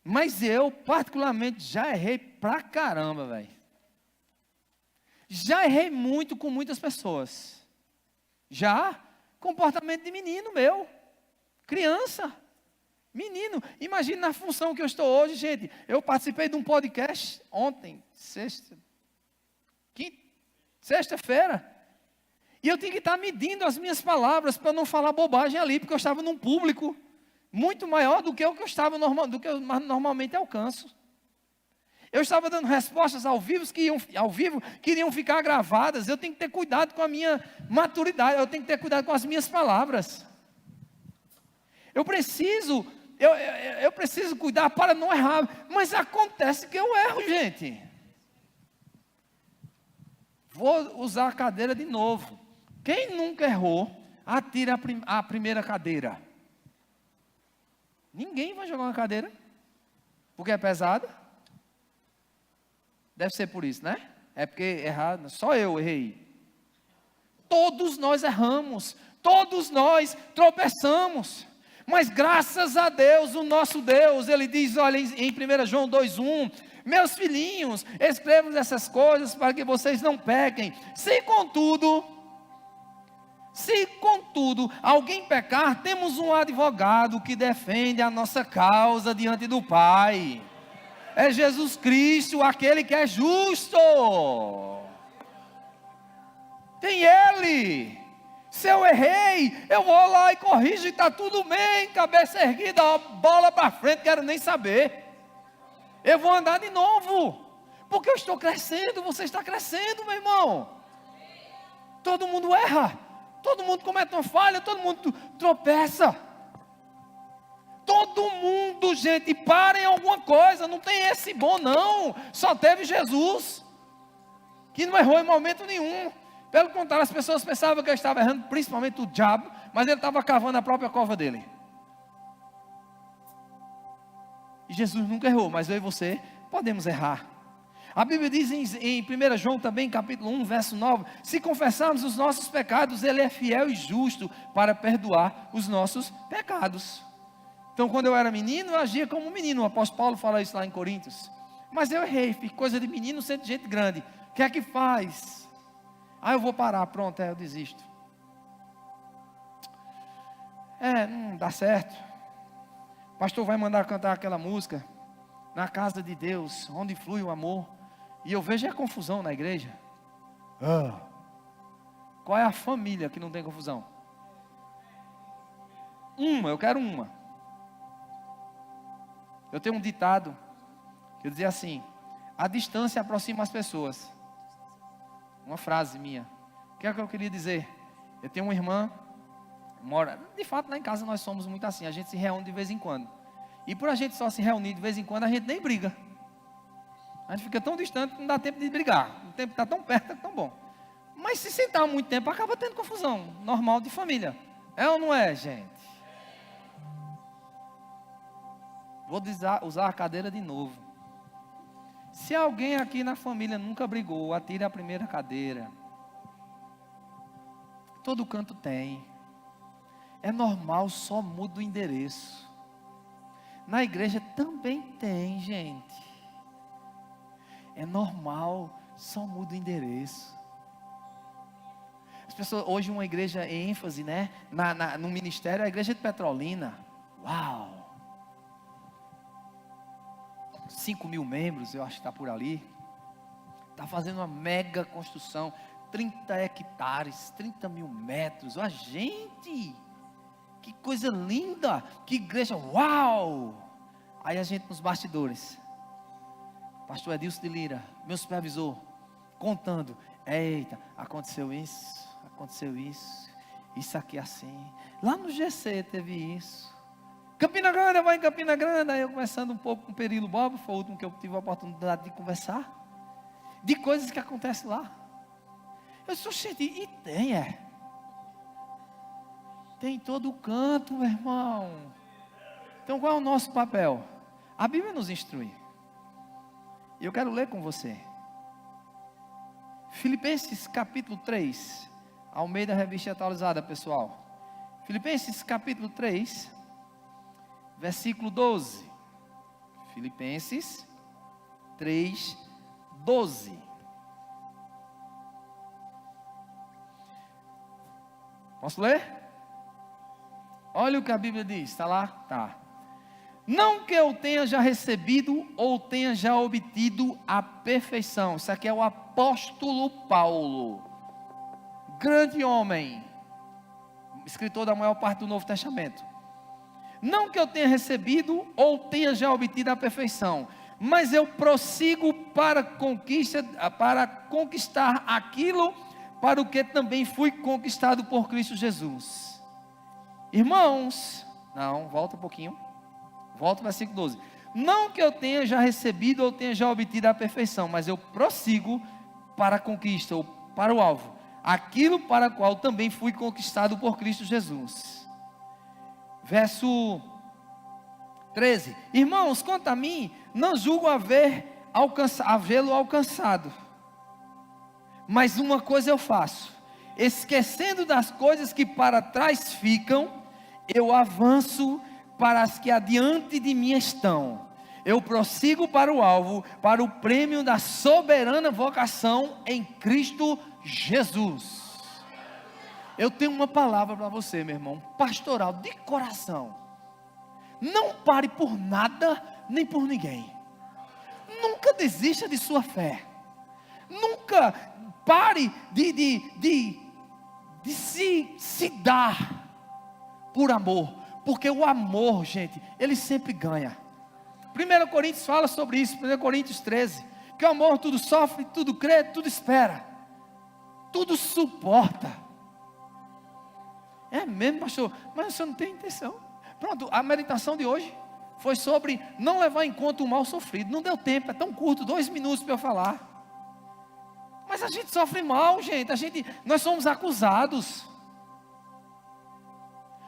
mas eu, particularmente, já errei pra caramba, velho. Já errei muito com muitas pessoas. Já? Comportamento de menino meu. Criança. Menino. Imagine na função que eu estou hoje, gente. Eu participei de um podcast ontem, sexta-feira. E eu tinha que estar medindo as minhas palavras para não falar bobagem ali, porque eu estava num público muito maior do que o que eu estava do que eu normalmente alcanço. Eu estava dando respostas ao vivo que iriam ficar gravadas. Eu tenho que ter cuidado com a minha maturidade. Eu tenho que ter cuidado com as minhas palavras. Eu preciso cuidar para não errar. Mas acontece que eu erro, gente. Vou usar a cadeira de novo. Quem nunca errou, atira a primeira cadeira. Ninguém vai jogar uma cadeira, porque é pesada. Deve ser por isso, né? É porque errado, só eu errei. Todos nós erramos, todos nós tropeçamos. Mas graças a Deus, o nosso Deus, Ele diz, olha em 1 João 2,1, meus filhinhos, escrevam essas coisas para que vocês não pequem. Se contudo alguém pecar, temos um advogado que defende a nossa causa diante do Pai. É Jesus Cristo, aquele que é justo. Tem Ele. Se eu errei, eu vou lá e corrijo e está tudo bem. Cabeça erguida, bola para frente, quero nem saber. Eu vou andar de novo. Porque eu estou crescendo, você está crescendo, meu irmão. Todo mundo erra. Todo mundo comete uma falha, todo mundo tropeça. Todo mundo, gente, para em alguma coisa, não tem esse bom não, só teve Jesus, que não errou em momento nenhum. Pelo contrário, as pessoas pensavam que eu estava errando, principalmente o diabo, mas ele estava cavando a própria cova dele. E Jesus nunca errou, mas eu e você podemos errar. A Bíblia diz em 1 João também, capítulo 1, verso 9, se confessarmos os nossos pecados, Ele é fiel e justo para perdoar os nossos pecados. Então, quando eu era menino, eu agia como um menino. O apóstolo Paulo fala isso lá em Coríntios. Mas eu errei, fiz coisa de menino sendo gente grande. O que é que faz? Eu vou parar, pronto, eu desisto. Não dá certo. O pastor vai mandar cantar aquela música, na casa de Deus, onde flui o amor. E eu vejo a confusão na igreja. Qual é a família que não tem confusão? Eu quero uma. Eu tenho um ditado que eu dizia assim: a distância aproxima as pessoas. Uma frase minha. O que é que eu queria dizer? Eu tenho uma irmã, de fato lá em casa nós somos muito assim, a gente se reúne de vez em quando. E por a gente só se reunir de vez em quando, a gente nem briga. A gente fica tão distante que não dá tempo de brigar. O tempo está tão perto, é tão bom. Mas se sentar muito tempo, acaba tendo confusão. Normal de família. É ou não é, gente? Vou usar a cadeira de novo. Se alguém aqui na família nunca brigou, atire a primeira cadeira. Todo canto tem. É normal, só muda o endereço. Na igreja também tem, gente. É normal, só muda o endereço. As pessoas, hoje uma igreja em ênfase, né? No ministério, a igreja de Petrolina. Uau! 5.000 membros, eu acho que está por ali. Está fazendo uma mega construção, 30 hectares, 30 mil metros. Gente, que coisa linda, que igreja, uau! Aí a gente nos bastidores, pastor Edilson de Lira, meu supervisor, contando, eita, aconteceu isso, isso aqui assim, lá no GC teve isso, Campina Grande, vai em Campina Grande. Aí eu conversando um pouco com o Perilo Bob, foi o último que eu tive a oportunidade de conversar, de coisas que acontecem lá. Eu sou cheio de, e tem em todo canto, meu irmão. Então qual é o nosso papel? A Bíblia nos instrui, e eu quero ler com você, Filipenses capítulo 3, Almeida Revista Atualizada, pessoal. Filipenses capítulo 3, versículo 12. Filipenses 3, 12. Posso ler? Olha o que a Bíblia diz, está lá? Tá. Não que eu tenha já recebido ou tenha já obtido a perfeição. Isso aqui é o apóstolo Paulo, grande homem, escritor da maior parte do Novo Testamento. Não que eu tenha recebido ou tenha já obtido a perfeição, mas eu prossigo para conquistar aquilo para o que também fui conquistado por Cristo Jesus. Irmãos, não, volta um pouquinho. Volta ao versículo 12. Não que eu tenha já recebido ou tenha já obtido a perfeição, mas eu prossigo para a conquista, ou para o alvo, aquilo para o qual também fui conquistado por Cristo Jesus. Verso 13. Irmãos, quanto a mim, não julgo havê-lo alcançado. Mas uma coisa eu faço, esquecendo das coisas que para trás ficam, eu avanço para as que adiante de mim estão. Eu prossigo para o alvo, para o prêmio da soberana vocação em Cristo Jesus. Eu tenho uma palavra para você, meu irmão, pastoral, de coração. Não pare por nada, nem por ninguém. Nunca desista de sua fé. Nunca pare de se dar por amor. Porque o amor, gente, ele sempre ganha. 1 Coríntios fala sobre isso, 1 Coríntios 13. Que o amor tudo sofre, tudo crê, tudo espera. Tudo suporta. É mesmo, pastor? Mas o senhor não tem intenção. Pronto, a meditação de hoje foi sobre não levar em conta o mal sofrido. Não deu tempo, é tão curto, 2 minutos para eu falar. Mas a gente sofre mal, gente. Nós somos acusados.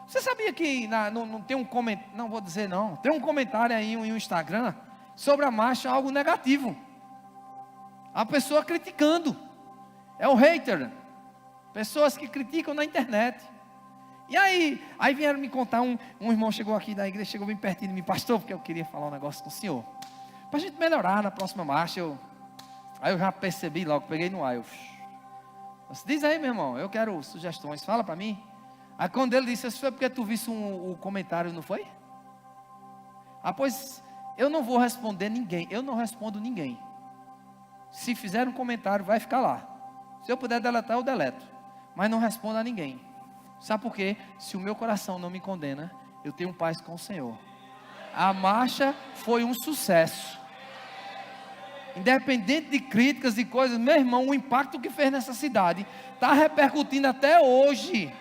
Você sabia que não tem um comentário, não vou dizer não, tem um comentário aí em um Instagram sobre a marcha, algo negativo. A pessoa criticando. É o hater. Pessoas que criticam na internet. E aí vieram me contar, um irmão chegou aqui da igreja, chegou bem pertinho de mim, pastor, porque eu queria falar um negócio com o senhor. Para a gente melhorar na próxima marcha, aí eu já percebi logo, peguei no ar. Diz aí, meu irmão, eu quero sugestões, fala para mim. Aí quando ele disse, isso foi porque tu visse o comentário, não foi? Pois eu não vou responder ninguém, eu não respondo ninguém. Se fizer um comentário, vai ficar lá. Se eu puder deletar, eu deleto. Mas não respondo a ninguém. Sabe por quê? Se o meu coração não me condena, eu tenho paz com o Senhor. A marcha foi um sucesso. Independente de críticas e coisas, meu irmão, o impacto que fez nessa cidade está repercutindo até hoje.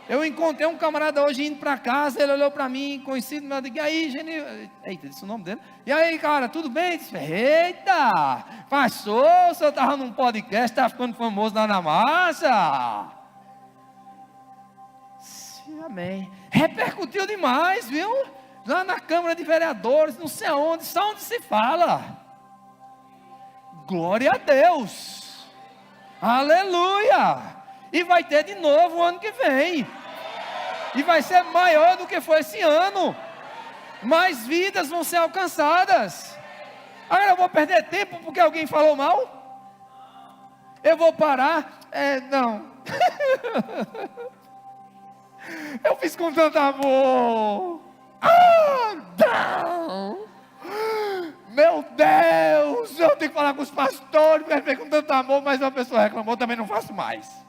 Eu encontrei um camarada hoje indo para casa, ele olhou para mim, conhecido, eu digo, e aí, Genil? Eita, disse o nome dele. E aí, cara, tudo bem? Disse, eita, pastor, o senhor estava num podcast, estava ficando famoso lá na massa. Sim, amém. Repercutiu demais, viu? Lá na Câmara de Vereadores, não sei aonde, só onde se fala. Glória a Deus. Aleluia. E vai ter de novo o ano que vem. E vai ser maior do que foi esse ano. Mais vidas vão ser alcançadas. Agora eu vou perder tempo porque alguém falou mal? Eu vou parar? Não. Eu fiz com tanto amor. Não. Meu Deus, eu tenho que falar com os pastores, com tanto amor, mas uma pessoa reclamou, também não faço mais.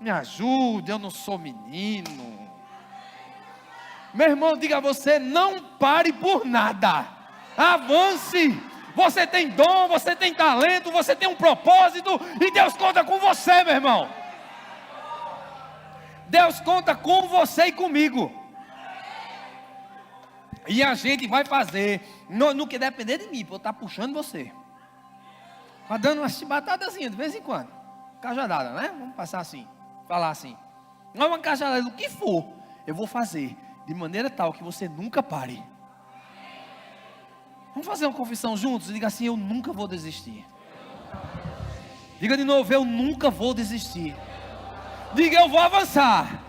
Me ajude, eu não sou menino. Meu irmão, diga a você, não pare por nada. Avance. Você tem dom, você tem talento, você tem um propósito e Deus conta com você, meu irmão. Deus conta com você e comigo. E a gente vai fazer no que depender de mim, para eu estar puxando você. Vai dando umas chibatadazinhas de vez em quando. Cajadada, né? Vamos passar assim, falar assim. Não é uma cajadada, do que for, eu vou fazer de maneira tal que você nunca pare. Vamos fazer uma confissão juntos? Diga assim, eu nunca vou desistir. Diga de novo, eu nunca vou desistir. Diga, eu vou avançar.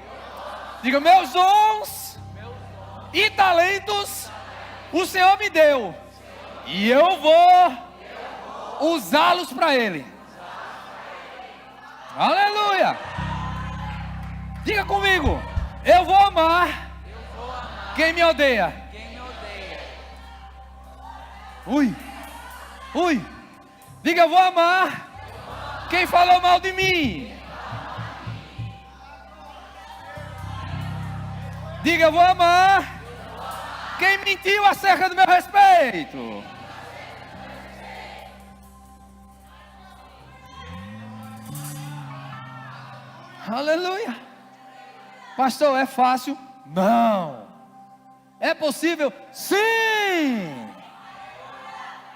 Diga, meus dons e talentos o Senhor me deu. E eu vou usá-los para Ele. Aleluia. Diga comigo, eu vou amar quem me odeia. Ui. Diga, eu vou amar quem falou mal de mim. Diga, eu vou amar quem mentiu acerca do meu respeito. Aleluia. Pastor, é fácil? Não. É possível? Sim.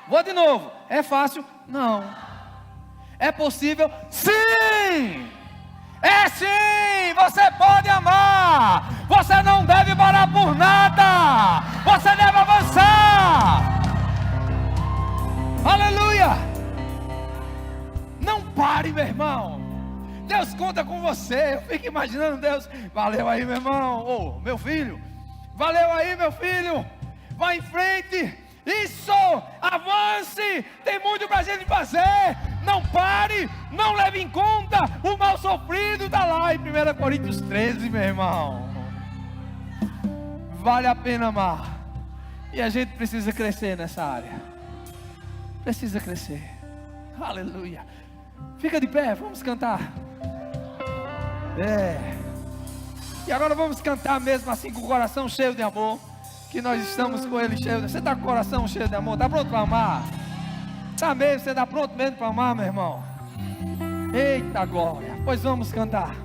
Vou de novo. É fácil? Não. É possível? Sim. É sim. Você pode amar. Você não deve parar por nada. Você deve avançar. Aleluia. Não pare, meu irmão. Deus conta com você. Eu fico imaginando Deus. Valeu aí, meu irmão. Ô, meu filho. Valeu aí, meu filho. Vai em frente. Isso, avance, tem muito para a gente fazer. Não pare, não leve em conta o mal sofrido. Está lá em 1 Coríntios 13, meu irmão. Vale a pena amar. E a gente precisa crescer nessa área. Precisa crescer. Aleluia. Fica de pé, vamos cantar. E agora vamos cantar mesmo assim, com o coração cheio de amor. Que nós estamos com Ele cheio de... Você está com o coração cheio de amor? Está pronto para amar? Está mesmo? Você está pronto mesmo para amar, meu irmão? Eita glória! Pois vamos cantar.